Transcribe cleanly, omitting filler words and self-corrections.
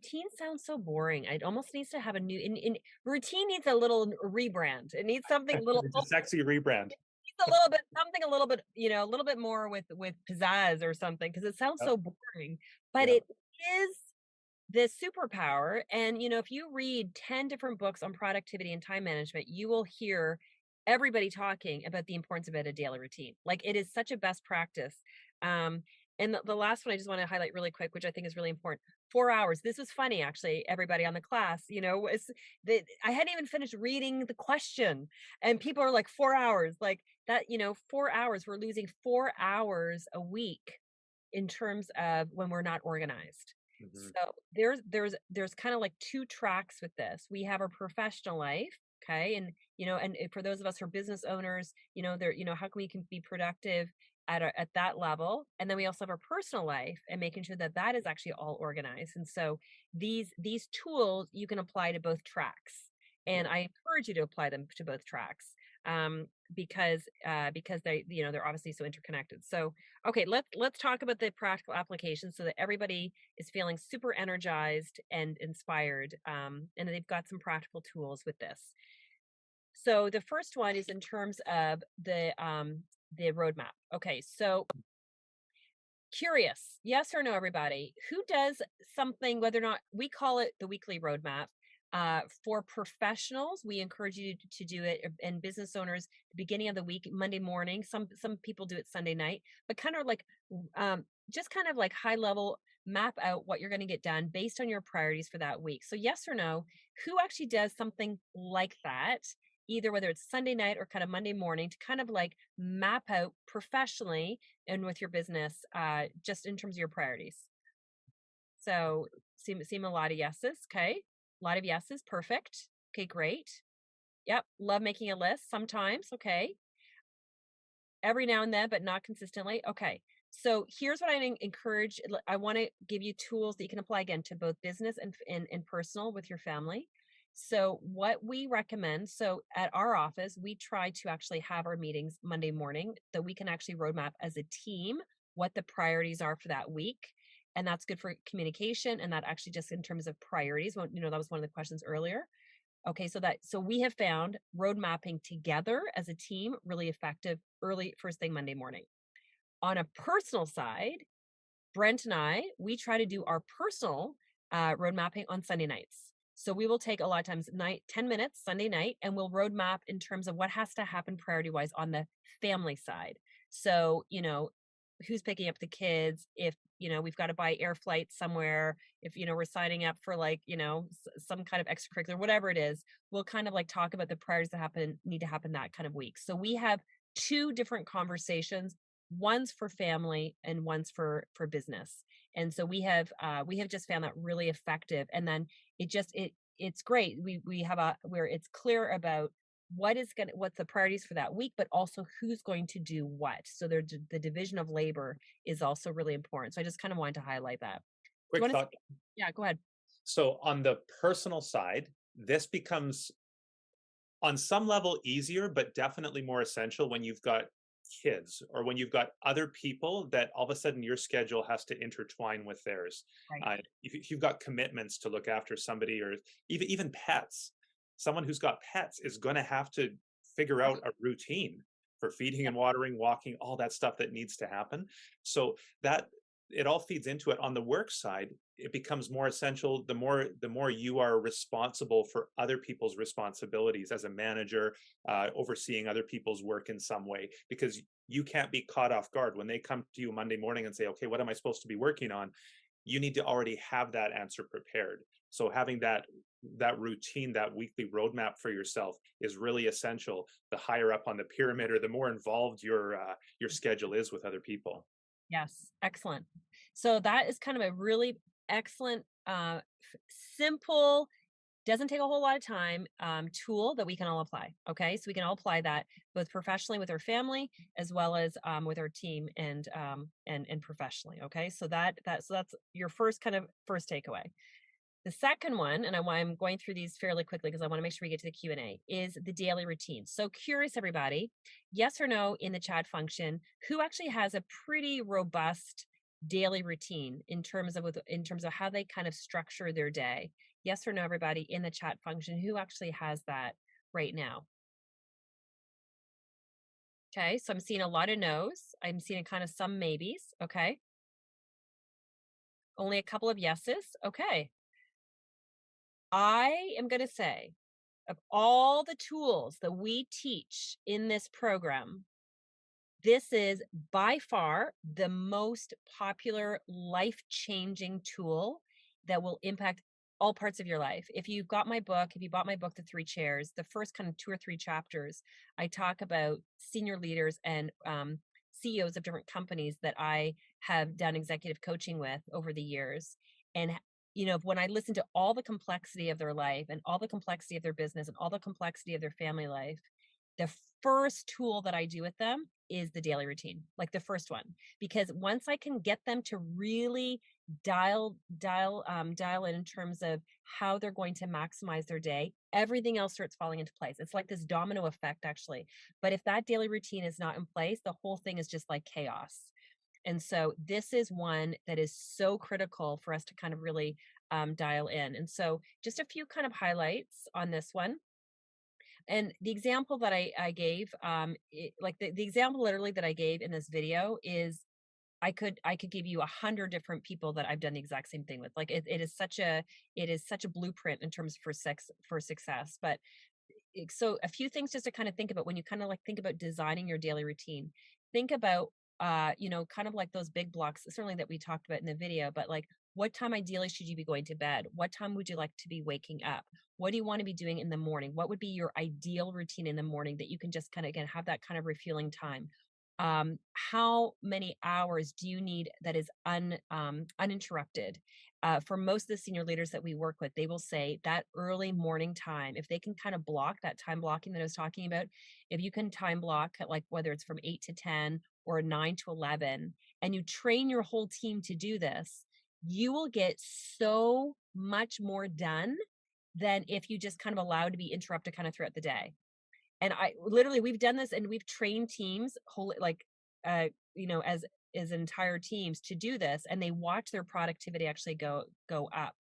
routine sounds so boring. It almost needs to have a new routine needs a little rebrand. It needs something a little It's a sexy rebrand. needs a little bit something a little bit, a little bit more with pizzazz or something because it sounds Yep, so boring. But yep. it is the superpower. And if you read 10 different books on productivity and time management, you will hear everybody talking about the importance of it a daily routine. Like it is such a best practice. Um, and the last one I just want to highlight really quick, which I think is really important. 4 hours. This was funny, actually. Everybody on the class, was that I hadn't even finished reading the question, and people are like 4 hours, like that. 4 hours. We're losing 4 hours a week in terms of when we're not organized. Mhm. So there's kind of like two tracks with this. We have our professional life, okay, and for those of us who are business owners, how can we can be productive at that level, and then we also have our personal life and making sure that that is actually all organized. And so these tools you can apply to both tracks, and Yeah. I encourage you to apply them to both tracks because they're obviously so interconnected. So okay, let's talk about the practical application so that everybody is feeling super energized and inspired, and they've got some practical tools with this. So the first one is in terms of the roadmap. Okay, so curious, yes or no, everybody, who does something, whether or not we call it the weekly roadmap. For professionals, we encourage you to do it, and business owners, the beginning of the week, Monday morning. Some people do it Sunday night, but kind of like just kind of like high level map out what you're going to get done based on your priorities for that week. So yes or no, who actually does something like that? Either whether it's Sunday night or kind of Monday morning to kind of like map out professionally and with your business, just in terms of your priorities. So seem a lot of yeses. Okay. A lot of yeses. Perfect. Okay, great. Yep. Love making a list sometimes. Okay. Every now and then, but not consistently. Okay. So here's what I encourage. I want to give you tools that you can apply again to both business and personal with your family. So what we recommend, so at our office, we try to actually have our meetings Monday morning that we can actually roadmap as a team what the priorities are for that week. And that's good for communication. And that actually just in terms of priorities, that was one of the questions earlier. Okay, so we have found road mapping together as a team really effective early first thing Monday morning. On a personal side, Brent and we try to do our personal road mapping on Sunday nights. So we will take a lot of times 10 minutes Sunday night, and we'll road map in terms of what has to happen priority wise on the family side. So, who's picking up the kids, if, we've got to buy air flights somewhere, if, we're signing up for like, some kind of extracurricular, whatever it is, we'll kind of like talk about the priorities that need to happen that kind of week. So we have two different conversations, one's for family and one's for business. And so we have just found that really effective. And then it's great. We have where it's clear about what's the priorities for that week, but also who's going to do what. So the division of labor is also really important. So I just kind of wanted to highlight that. Do you Quick want to? thought. Yeah, go ahead. So on the personal side, this becomes on some level easier, but definitely more essential when you've got kids or when you've got other people that all of a sudden your schedule has to intertwine with theirs. Right. If you've got commitments to look after somebody or even pets, someone who's got pets is going to have to figure out a routine for feeding Yep. and watering, walking, all that stuff that needs to happen. So that it all feeds into it. On the work side, it becomes more essential the more you are responsible for other people's responsibilities as a manager, overseeing other people's work in some way, because you can't be caught off guard when they come to you Monday morning and say, okay, what am I supposed to be working on? You need to already have that answer prepared. So having that routine, that weekly roadmap for yourself is really essential. The higher up on the pyramid or the more involved your schedule is with other people. Yes, excellent. So that is kind of a really excellent, simple, doesn't take a whole lot of time, tool that we can all apply. Okay, so we can all apply that both professionally with our family as well as with our team and professionally. Okay, so that's your first takeaway. The second one, and I'm going through these fairly quickly because I want to make sure we get to the Q&A, is the daily routine. So curious, everybody, yes or no in the chat function, who actually has a pretty robust daily routine in terms of how they kind of structure their day? Yes or no, everybody in the chat function, who actually has that right now? Okay, so I'm seeing a lot of no's. I'm seeing kind of some maybes. Okay, only a couple of yeses. Okay, I am going to say, of all the tools that we teach in this program, this is by far the most popular life-changing tool that will impact all parts of your life. If you got my book, if you bought my book, The Three Chairs, the first kind of 2 or 3 chapters, I talk about senior leaders and CEOs of different companies that I have done executive coaching with over the years. And when I listen to all the complexity of their life and all the complexity of their business and all the complexity of their family life, the first tool that I do with them is the daily routine, like the first one, because once I can get them to really dial in terms of how they're going to maximize their day, everything else starts falling into place. It's like this domino effect, actually. But if that daily routine is not in place, the whole thing is just like chaos. And so this is one that is so critical for us to kind of really dial in. And so just a few kind of highlights on this one. And the example that I gave, like the example literally that I gave in this video is I could give you 100 different people that I've done the exact same thing with. Like it is such a blueprint in terms for success. But so a few things just to kind of think about when you kind of like think about designing your daily routine. Think about kind of like those big blocks, certainly that we talked about in the video, but like what time ideally should you be going to bed? What time would you like to be waking up? What do you want to be doing in the morning? What would be your ideal routine in the morning that you can just kind of again have that kind of refueling time? How many hours do you need that is uninterrupted? For most of the senior leaders that we work with, they will say that early morning time, if they can kind of block that time blocking that I was talking about, if you can time block like whether it's from 8 to 10 or 9 to 11, and you train your whole team to do this, you will get so much more done than if you just kind of allow to be interrupted kind of throughout the day. And I literally we've done this and we've trained teams whole like uh as entire teams to do this, and they watch their productivity actually go up.